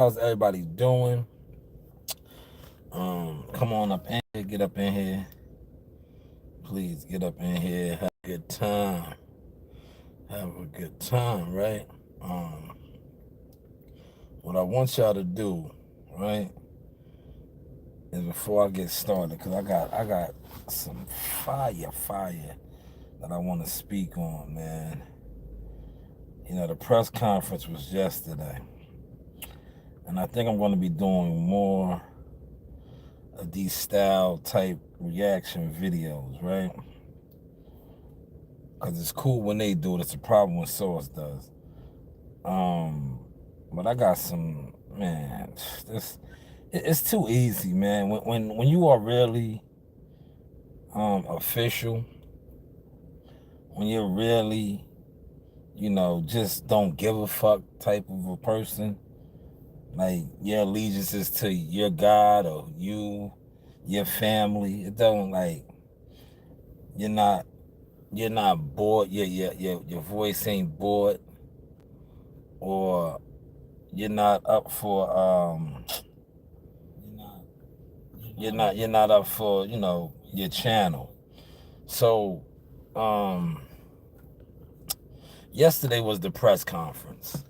How's everybody doing? Come on up in here, get up in here. Please get up in here. Have a good time. Have a good time, right? Um, what I want y'all to do, right, is before I get started, because I got some fire that I want to speak on, man. You know, the press conference was yesterday, and I think I'm going to be doing more of these style type reaction videos, right? Because it's cool when they do it. It's a problem when Source does. But I got some, man. It's too easy, man. When you are really official, when you're really, just don't give a fuck type of a person, like your allegiance is to your God or your family. It don't like you're not you're not bored. Your voice ain't bored, or you're not up for you're not up for your channel. So yesterday was the press conference.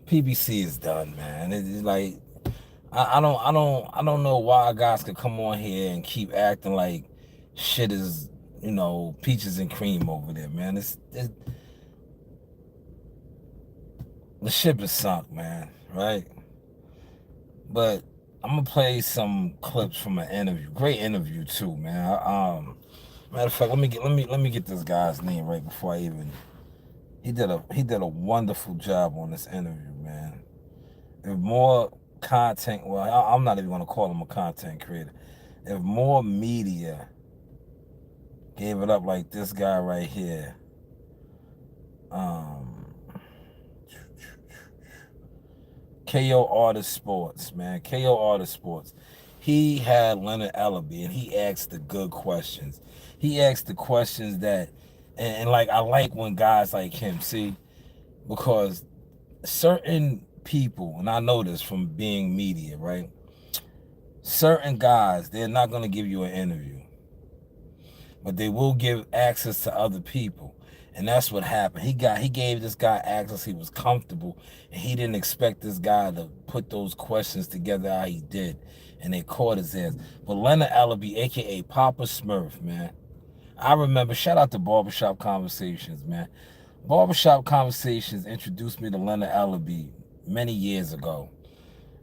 PBC is done, man. It's like I don't know why guys could come on here and keep acting like shit is peaches and cream over there, man. The ship is sunk, man. Right? But I'm gonna play some clips from an interview. Great interview too, man. Matter of fact, let me get this guy's name right before I even. He did a wonderful job on this interview, man. If more content, well, I'm not even gonna call him a content creator. If more media gave it up like this guy right here, KO Artist Sports, man. KO Artist Sports. He had Leonard Ellaby, and he asked the good questions. He asked the questions that, and like, I like when guys like him, see, because certain people, and I know this from being media, right? Certain guys, they're not going to give you an interview, but they will give access to other people. And that's what happened. He gave this guy access. He was comfortable, and he didn't expect this guy to put those questions together how he did, and they caught his ass. But Leonard Ellaby, aka Papa Smurf, man, I remember. Shout out to Barbershop Conversations, man. Barbershop Conversations introduced me to Leonard Ellaby many years ago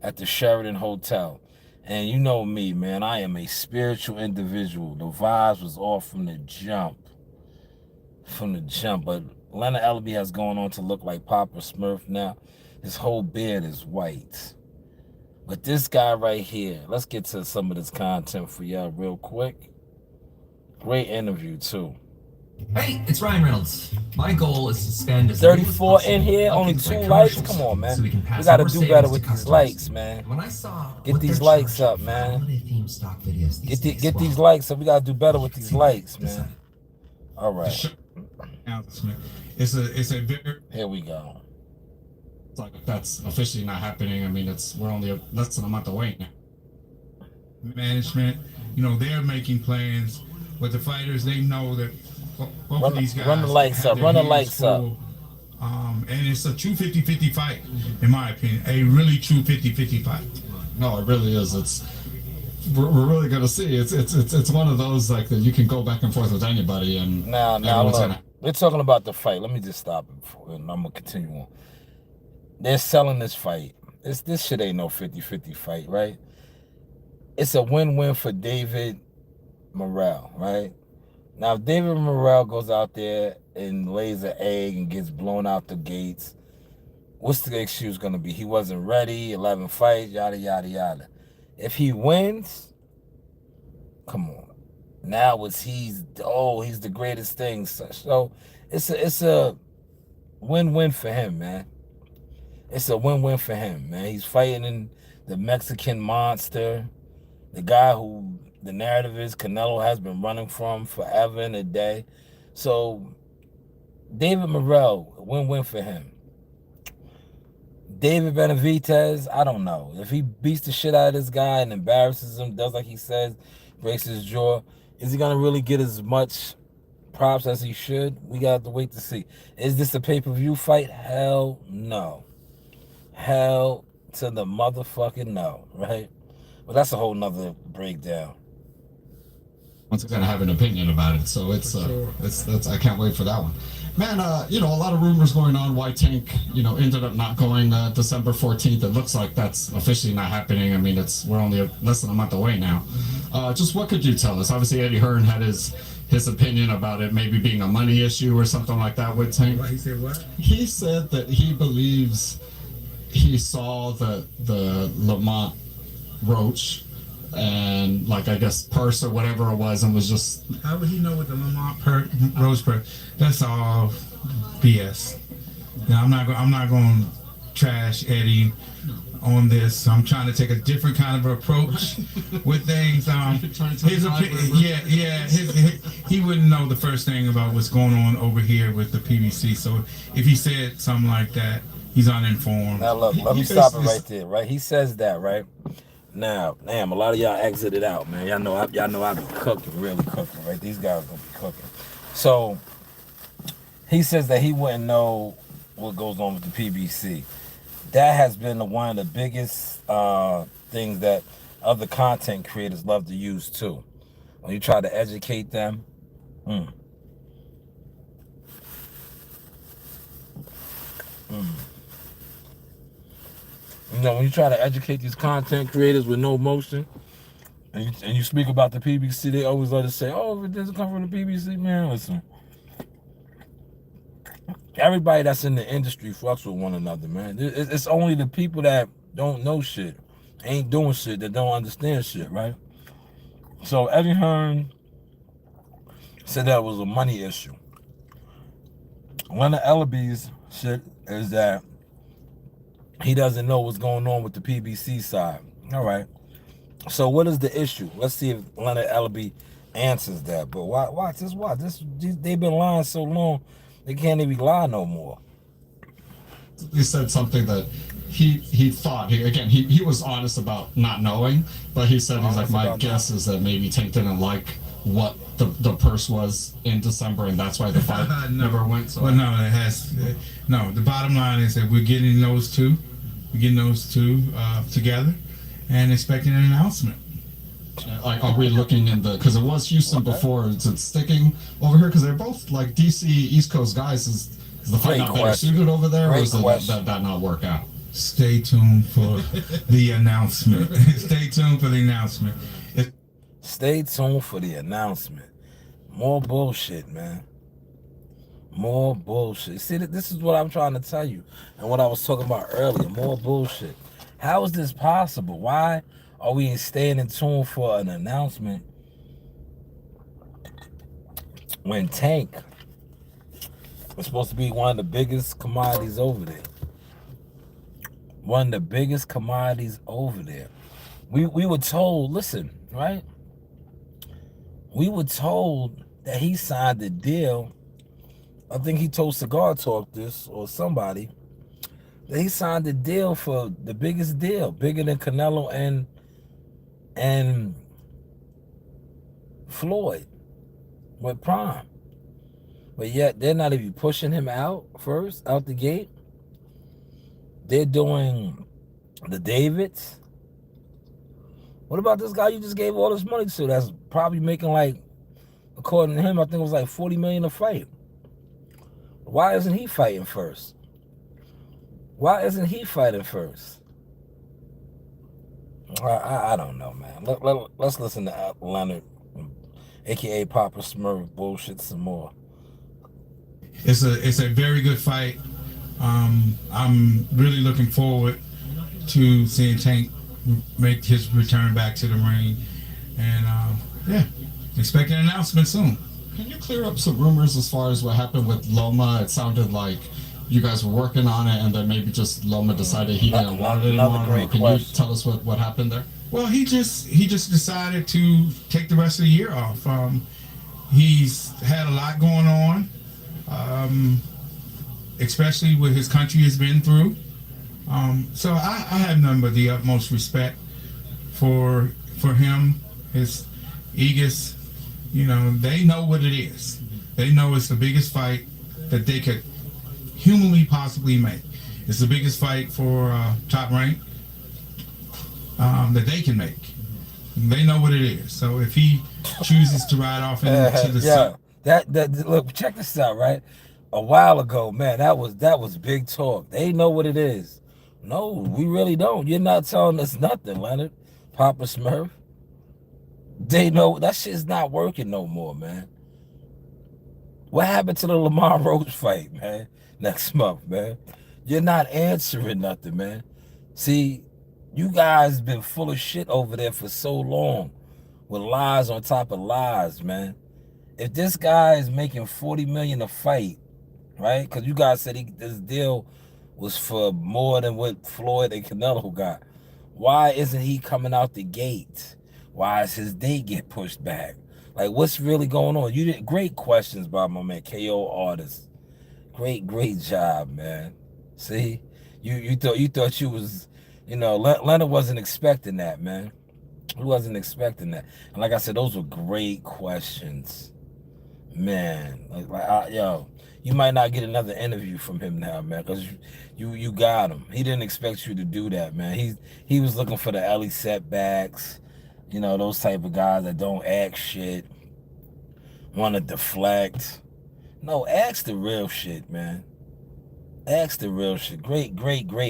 at the Sheraton Hotel. And you know me, man, I am a spiritual individual. The vibes was off from the jump. But Leonard Ellaby has gone on to look like Papa Smurf now. His whole beard is white. But this guy right here, let's get to some of this content for y'all real quick. Great interview too. Hey, it's Ryan Reynolds. My goal is to spend as 34 in here, only 2 likes. Come on, man. We gotta do better with these likes, man. Get these likes up, man. Get these likes up. We gotta do better with these likes, man. All right. It's a very. Here we go. It's like that's officially not happening. I mean, we're only less than a month away now. Management, they're making plans with the fighters. They know that both of these guys run the lights up. Run the lights up. And it's a true 50-50 fight, in my opinion. A really true 50-50 fight. No, it really is. We're really gonna see. It's one of those like that you can go back and forth with anybody and now look, we're talking about the fight. Let me just stop it and I'm gonna continue on. They're selling this fight. This shit ain't no 50-50 fight, right? It's a win-win for David Morrell, right? Now, if David Morrell goes out there and lays an egg and gets blown out the gates, what's the excuse going to be? He wasn't ready, 11 fights, yada, yada, yada. If he wins, come on. Now he's the greatest thing. So it's a win-win for him, man. It's a win-win for him, man. He's fighting the Mexican monster, the guy who the narrative is Canelo has been running from forever and a day. So David Morrell, win-win for him. David Benavidez, I don't know. If he beats the shit out of this guy and embarrasses him, does like he says, breaks his jaw, is he gonna really get as much props as he should? We got to wait to see. Is this a pay-per-view fight? Hell no. Hell to the motherfucking no, right? But that's a whole nother breakdown. Once again, I have an opinion about it, so it's I can't wait for that one. Man, you know, a lot of rumors going on why Tank, you know, ended up not going December 14th. It looks like that's officially not happening. I mean, we're only less than a month away now. Just what could you tell us? Obviously, Eddie Hearn had his opinion about it maybe being a money issue or something like that with Tank. What, he said what? He said that he believes he saw the Lamont Roach and, like, I guess purse or whatever it was, and was just... How would he know what the Lamont Rose purse? That's all BS. Now, I'm not going to trash Eddie on this. I'm trying to take a different kind of approach with things. He wouldn't know the first thing about what's going on over here with the PBC. So if he said something like that, he's uninformed. Now look, let me stop it right there, right? He says that, right? Now, damn, a lot of y'all exited out, man. Y'all know I be cooking, really cooking, right? These guys gonna be cooking. So he says that he wouldn't know what goes on with the PBC. That has been one of the biggest things that other content creators love to use too. When you try to educate them, You know, when you try to educate these content creators with no motion, and you speak about the PBC, they always let us say, "Oh, if it doesn't come from the PBC, man, listen." Everybody that's in the industry fucks with one another, man. It's only the people that don't know shit, ain't doing shit, that don't understand shit, right? So Eddie Hearn said that was a money issue. One of Ellaby's shit is that he doesn't know what's going on with the PBC side. All right. So what is the issue? Let's see if Leonard Ellaby answers that. But watch this. They've been lying so long, they can't even lie no more. He said something that he thought. He was honest about not knowing, but he said he's like, my guess is that maybe Tank didn't like what the purse was in December, and that's why the fight never went. So well, no, it has. No, the bottom line is that we're getting those two together, and expecting an announcement. Like, are we looking in the? Because it was Houston before. Is it sticking over here? Because they're both like DC East Coast guys. Is the fight not better suited over there, or is that not work out? Stay tuned for the announcement. Stay tuned for the announcement. Stay tuned for the announcement. More bullshit, man. More bullshit. See, this is what I'm trying to tell you, and what I was talking about earlier. More bullshit. How is this possible? Why are we staying in tune for an announcement when Tank was supposed to be one of the biggest commodities over there? One of the biggest commodities over there. We were told, listen, right? We were told that he signed the deal. I think he told Cigar Talk this, or somebody, that he signed the deal for the biggest deal, bigger than Canelo and Floyd with Prime. But yet they're not even pushing him out the gate. They're doing the Davids. What about this guy you just gave all this money to that's probably making, like, according to him, I think it was like $40 million a fight? Why isn't he fighting first? Why isn't he fighting first? I don't know, man. Let's listen to Leonard, a.k.a. Papa Smurf, bullshit some more. It's a very good fight. I'm really looking forward to seeing Tank make his return back to the ring, and expect an announcement soon. Can you clear up some rumors as far as what happened with Loma? It sounded like you guys were working on it, and then maybe just Loma decided he didn't want it anymore. Can you tell us what happened there? Well, he just decided to take the rest of the year off. He's had a lot going on, especially what his country has been through. So I have nothing but the utmost respect for him, his Aegis. You know, they know what it is. They know it's the biggest fight that they could humanly possibly make. It's the biggest fight for top rank that they can make. They know what it is. So if he chooses to ride off into the yeah, that look, check this out, right? A while ago, man, that was big talk. They know what it is. No, we really don't. You're not telling us nothing, Leonard, Papa Smurf. They know that shit's not working no more, man. What happened to the Lamar Rose fight, man? Next month, man. You're not answering nothing, man. See, you guys been full of shit over there for so long, with lies on top of lies, man. If this guy is making $40 million a fight, right? Because you guys said this deal was for more than what Floyd and Canelo got. Why isn't he coming out the gate? Why is his date get pushed back? Like, what's really going on? You did great questions by my man, KO Artist. Great job, man. See, you thought you was, you know, Leonard wasn't expecting that, man. He wasn't expecting that. And like I said, those were great questions, man. Yo, you might not get another interview from him now, man, because you got him. He didn't expect you to do that, man. He was looking for the Ellie setbacks, you know, those type of guys that don't act shit, want to deflect. No, ask the real shit, man. Ask the real shit. Great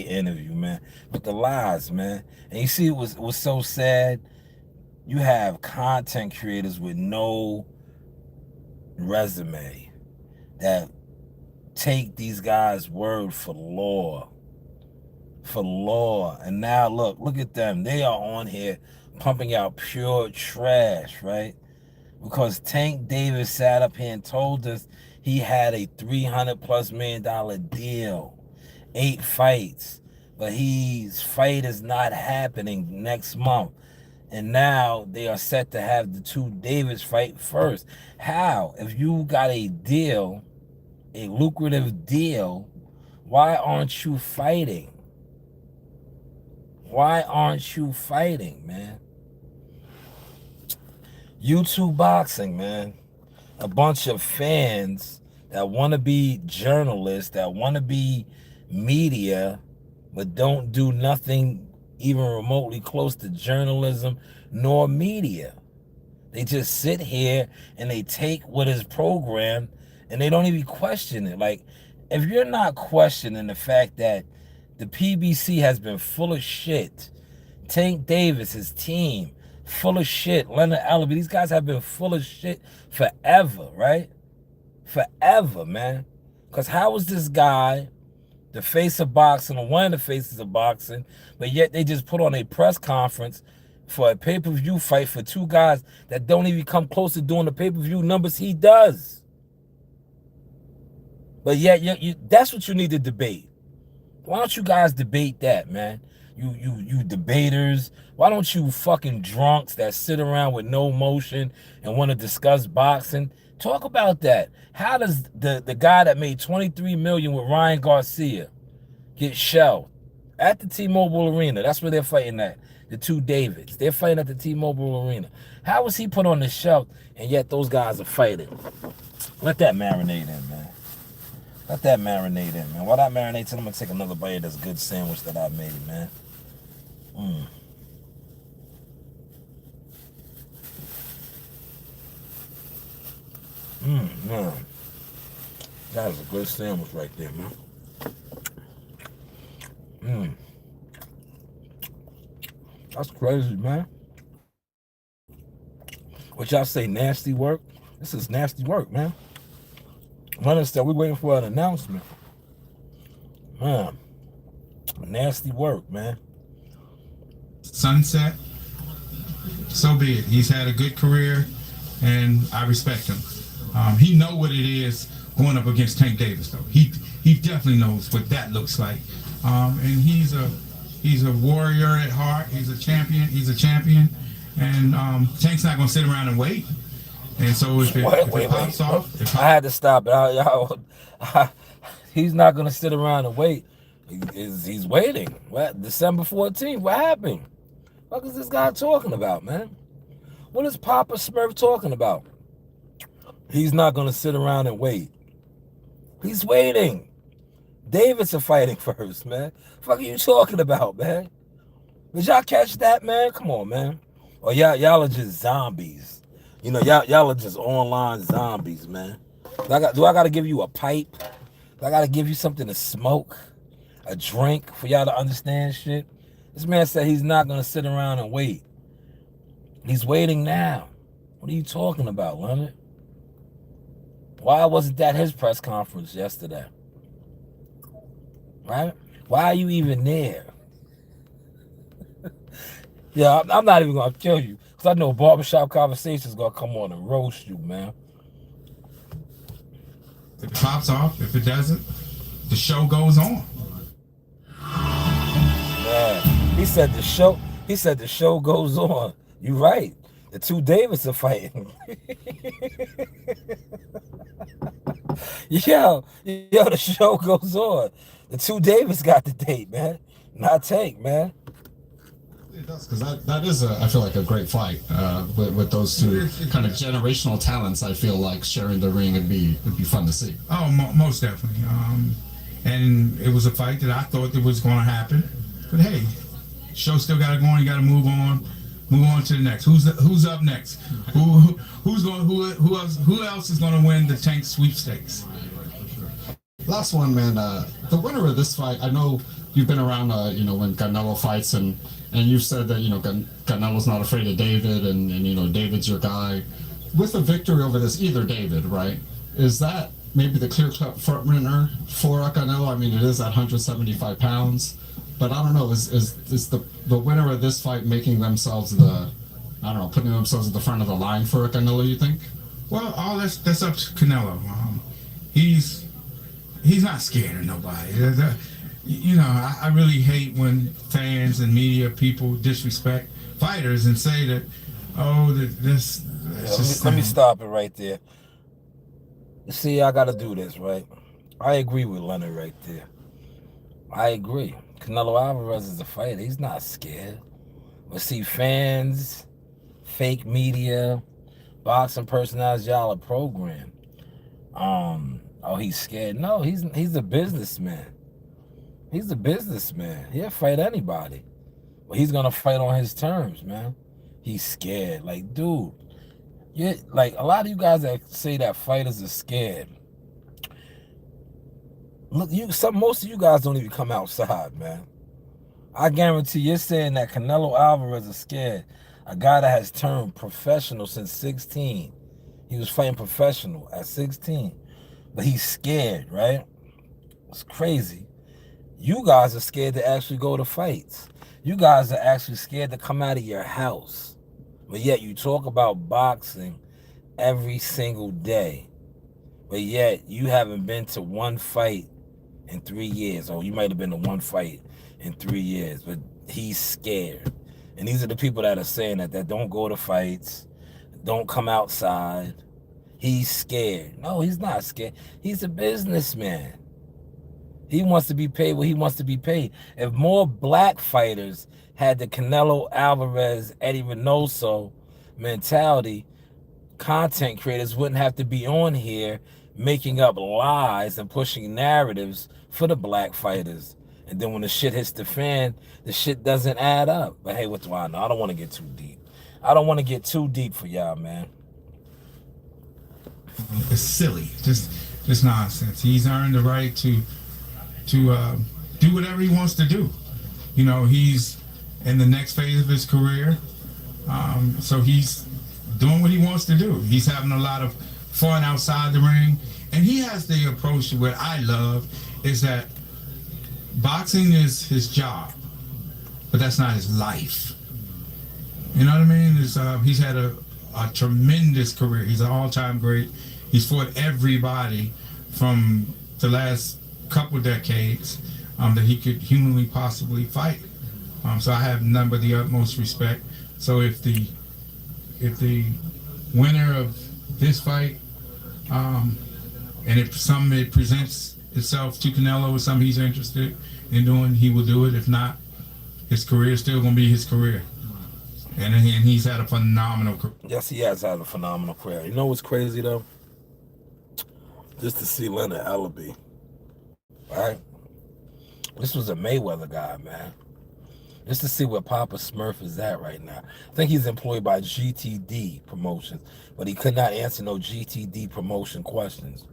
interview, man. But the lies, man. And you see, it was so sad. You have content creators with no resume that take these guys' word for law. And now look at them. They are on here pumping out pure trash, right? Because Tank Davis sat up here and told us he had a $300+ million deal, 8 fights, but his fight is not happening next month. And now they are set to have the 2 Davis fight first. How? If you got a deal, a lucrative deal, why aren't you fighting? Why aren't you fighting, man? YouTube boxing, man. A bunch of fans that want to be journalists, that want to be media, but don't do nothing even remotely close to journalism nor media. They just sit here and they take what is programmed and they don't even question it. Like, if you're not questioning the fact that the PBC has been full of shit, Tank Davis, his team, full of shit, Leonard Ellerbe, these guys have been full of shit forever, right? Forever, man. Because how was this guy the face of boxing, or one of the faces of boxing, but yet they just put on a press conference for a pay-per-view fight for 2 guys that don't even come close to doing the pay-per-view numbers he does? But yet, that's what you need to debate. Why don't you guys debate that, man? You debaters. Why don't you fucking drunks that sit around with no emotion and want to discuss boxing talk about that? How does the guy that made $23 million with Ryan Garcia get shelved at the T-Mobile Arena? That's where they're fighting at. The 2 Davids. They're fighting at the T-Mobile Arena. How was he put on the shelf and yet those guys are fighting? Let that marinate in, man. Let that marinate in, man. While that marinates in, I'm going to take another bite of this good sandwich that I made, man. Man. That is a good sandwich right there, man. That's crazy, man. What y'all say, nasty work? This is nasty work, man. Leonard said we're waiting for an announcement. Man, nasty work, man. Sunset, so be it. He's had a good career, and I respect him. He know what it is going up against Tank Davis, though. He definitely knows what that looks like. And he's a warrior at heart. He's a champion. And Tank's not gonna sit around and wait. And so if it pops off, I had to stop it. He's not gonna sit around and wait. He's waiting. What? December 14th. What happened? What is this guy talking about, man? What is Papa Smurf talking about? He's not gonna sit around and wait. He's waiting. David's fighting first, man. Fuck are you talking about, man? Did y'all catch that, man? Come on, man. Or y'all are just zombies. You know, y'all are just online zombies, man. Do I gotta give you a pipe? Do I gotta give you something to smoke? A drink for y'all to understand shit? This man said he's not gonna sit around and wait. He's waiting now. What are you talking about, Leonard? Why wasn't that his press conference yesterday? Right? Why are you even there? Yeah, I'm not even gonna kill you. Because I know Barbershop Conversation is gonna come on and roast you, man. If it pops off, if it doesn't, the show goes on. Man, he said the show goes on. You right. The two Davids are fighting. yo, the show goes on. The two Davids got the date, man. Not Tank, man. It does, because that is, I feel like, a great fight with those two kind of generational talents. I feel like sharing the ring would be fun to see. Oh, most definitely. And it was a fight that I thought that was going to happen. But hey, show still got to go on. You got to move on to the next. Who's up next? Who else is going to win the Tank sweepstakes? Last one, man. The winner of this fight, I know you've been around, when Canelo fights, and you've said that, Canelo's not afraid of David, and David's your guy. With a victory over this, either David, right? Is that maybe the clear-cut front runner for Canelo? I mean, it is at 175 pounds, but I don't know. Is the winner of this fight making themselves putting themselves at the front of the line for Canelo? You think? Well, all that's up to Canelo. He's not scared of nobody. I really hate when fans and media people disrespect fighters and say that, let me stop it right there. See, I gotta do this, right? I agree with Leonard right there. I agree. Canelo Alvarez is a fighter. He's not scared. But see, fans, fake media, boxing personalities, y'all are programmed. He's scared. No, he's a businessman. He's a businessman. He'll fight anybody. But he's gonna fight on his terms, man. He's scared. Like, dude, like a lot of you guys that say that fighters are scared. Look, most of you guys don't even come outside, man. I guarantee you're saying that Canelo Alvarez is scared. A guy that has turned professional since 16. He was fighting professional at 16. But he's scared, right? It's crazy. You guys are scared to actually go to fights. You guys are actually scared to come out of your house. But yet you talk about boxing every single day. But yet you haven't been to one fight in 3 years. Or you might have been to one fight in 3 years. But he's scared. And these are the people that are saying that don't go to fights, don't come outside. He's scared. No, he's not scared. He's a businessman. He wants to be paid what he wants to be paid. If more black fighters had the Canelo Alvarez, Eddie Reynoso mentality, content creators wouldn't have to be on here making up lies and pushing narratives for the black fighters. And then when the shit hits the fan, the shit doesn't add up. But hey, what do I know? I don't want to get too deep. I don't want to get too deep for y'all, man. It's silly, just nonsense. He's earned the right to do whatever he wants to do. He's in the next phase of his career, so he's doing what he wants to do. He's having a lot of fun outside the ring, and he has the approach to what I love is that boxing is his job, but that's not his life. You know what I mean? He's had a tremendous career. He's an all-time great. He's fought everybody from the last couple decades that he could humanly possibly fight. So I have none but the utmost respect. So if the winner of this fight, and it presents itself to Canelo with something he's interested in doing, he will do it. If not, his career is still gonna be his career. And he's had a phenomenal career. Yes, he has had a phenomenal career. You know what's crazy though? Just to see Leonard Ellaby, right? This was a Mayweather guy, man. Just to see where Papa Smurf is at right now. I think he's employed by GTD Promotions, but he could not answer no GTD promotion questions.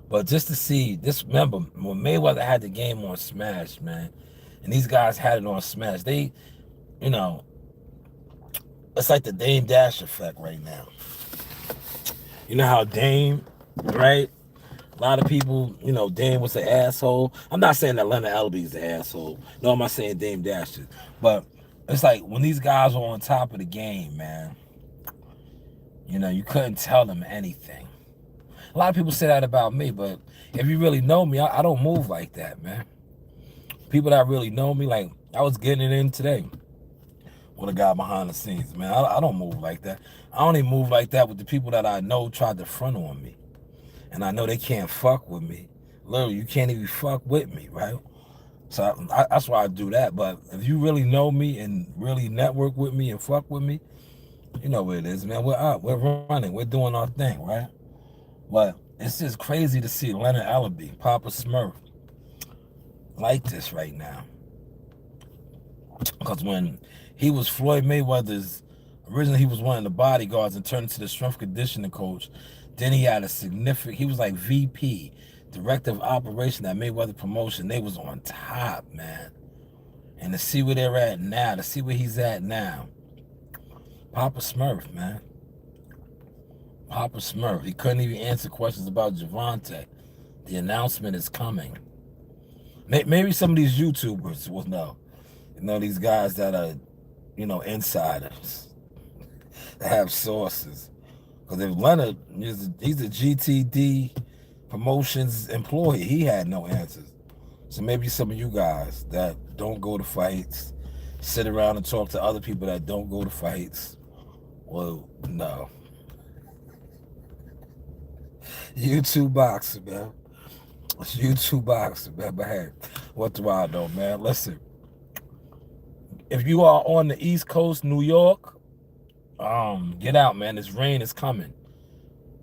But just to see this, remember when Mayweather had the game on Smash, man, and these guys had it on Smash, they, you know, it's like the Dame Dash effect right now. You know how Dame, right? A lot of people, you know, Dame was an asshole. I'm not saying that Leonard Ellaby is an asshole. No, I'm not saying Dame Dash is. But it's like when these guys are on top of the game, man, you know, you couldn't tell them anything. A lot of people say that about me, but if you really know me, I don't move like that, man. People that really know me, like I was getting it in today with a guy behind the scenes, man. I don't move like that. I only move like that with the people that I know tried to front on me. And I know they can't fuck with me. Literally, you can't even fuck with me, right? So that's why I do that. But if you really know me and really network with me and fuck with me, you know what it is, man. We're up, we're running, we're doing our thing, right? But it's just crazy to see Leonard Ellaby, Papa Smurf, like this right now. Because when he was Floyd Mayweather's, originally he was one of the bodyguards and turned into the strength conditioning coach. Then he had a significant, he was like VP, Director of Operation at Mayweather Promotion. They was on top, man. And to see where they're at now, to see where he's at now. Papa Smurf, man. Papa Smurf. He couldn't even answer questions about Javante. The announcement is coming. Maybe some of these YouTubers will know. You know, these guys that are, you know, insiders. That have sources. Because if Leonard, he's a GTD Promotions employee, he had no answers. So maybe some of you guys that don't go to fights, sit around and talk to other people that don't go to fights, well, no. YouTube boxing, man. It's YouTube boxing, man. But hey, what do I know, man? Listen, if you are on the East Coast, New York, get out, man. This rain is coming.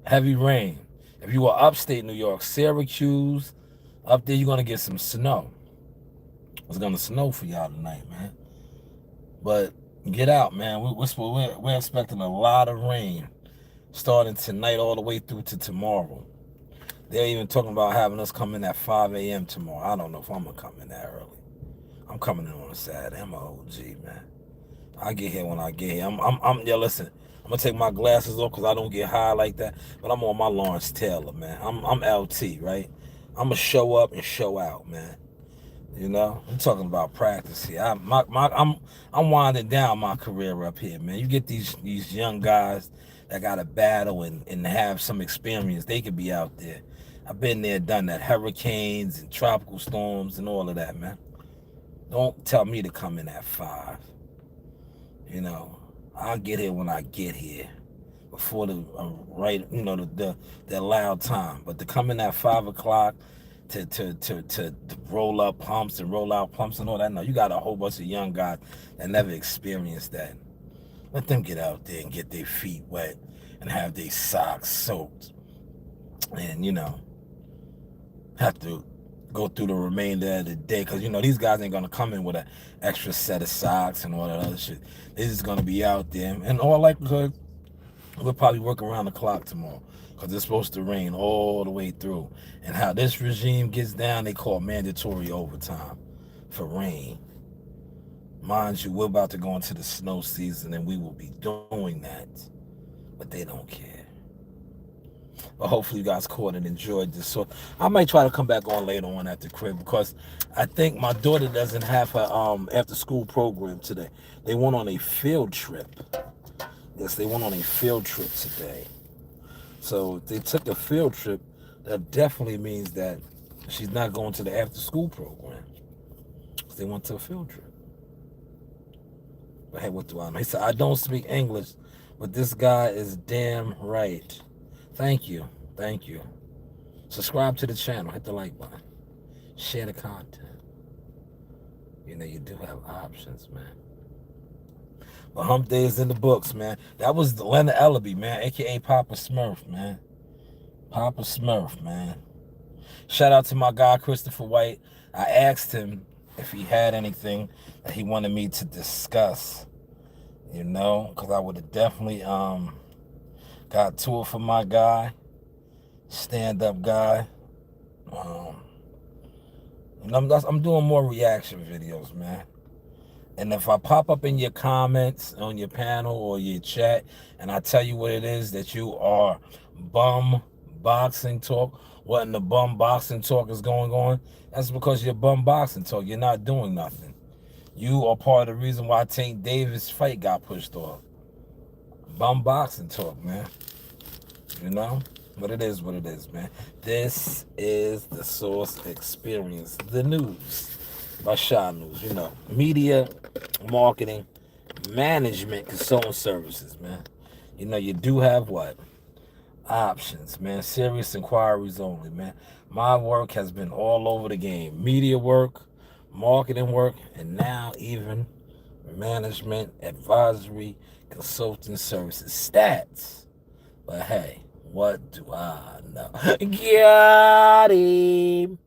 Heavy rain. If you are upstate New York, Syracuse, up there, you're going to get some snow. It's going to snow for y'all tonight, man. But get out, man. We're expecting a lot of rain starting tonight all the way through to tomorrow. They're even talking about having us come in at 5 a.m. tomorrow. I don't know if I'm going to come in that early. I'm coming in on a Saturday. I'm an OG, man. I get here when I get here. Yeah, listen, I'm gonna take my glasses off because I don't get high like that. But I'm on my Lawrence Taylor, man. I'm LT, right? I'm gonna show up and show out, man. You know, I'm talking about practice here. I'm winding down my career up here, man. You get these young guys that got to battle and have some experience. They could be out there. I've been there, done that. Hurricanes and tropical storms and all of that, man. Don't tell me to come in at 5. You know, I'll get here when I get here, before the the allowed time. But to come in at 5 o'clock to roll up pumps and roll out pumps and all that, no, you got a whole bunch of young guys that never experienced that. Let them get out there and get their feet wet and have their socks soaked, and you know, have to go through the remainder of the day, because you know these guys ain't gonna come in with an extra set of socks and all that other shit. They're just gonna be out there, and all likelihood we'll probably work around the clock tomorrow because it's supposed to rain all the way through. And how this regime gets down, they call mandatory overtime for rain. Mind you, we're about to go into the snow season and we will be doing that, but they don't care. But hopefully you guys caught and enjoyed this. So I might try to come back on later on at the crib, because I think my daughter doesn't have her after school program today. They went on a field trip. Yes, they went on a field trip today. So if they took a field trip, that definitely means that she's not going to the after school program. They went to a field trip. But hey, what do I know? He said, I don't speak English, but this guy is damn right. Thank you. Thank you. Subscribe to the channel. Hit the like button. Share the content. You know, you do have options, man. But hump day is in the books, man. That was Leonard Ellaby, man, a.k.a. Papa Smurf, man. Papa Smurf, man. Shout out to my guy, Christopher White. I asked him if he had anything that he wanted me to discuss, you know, because I would have definitely got to it for my guy, stand-up guy. And I'm doing more reaction videos, man. And if I pop up in your comments on your panel or your chat and I tell you what it is that you are bum boxing talk, what in the bum boxing talk is going on, that's because you're bum boxing talk. You're not doing nothing. You are part of the reason why Tank Davis' fight got pushed off. Bum boxing talk, man. You know? But it is what it is, man. This is the Source Experience, the news by Shaw News. You know, media, marketing, management, consulting services, man. You know, you do have what? Options, man. Serious inquiries only, man. My work has been all over the game. Media work, marketing work, and now even management, advisory, consulting services, stats. But hey, what do I know? Got him.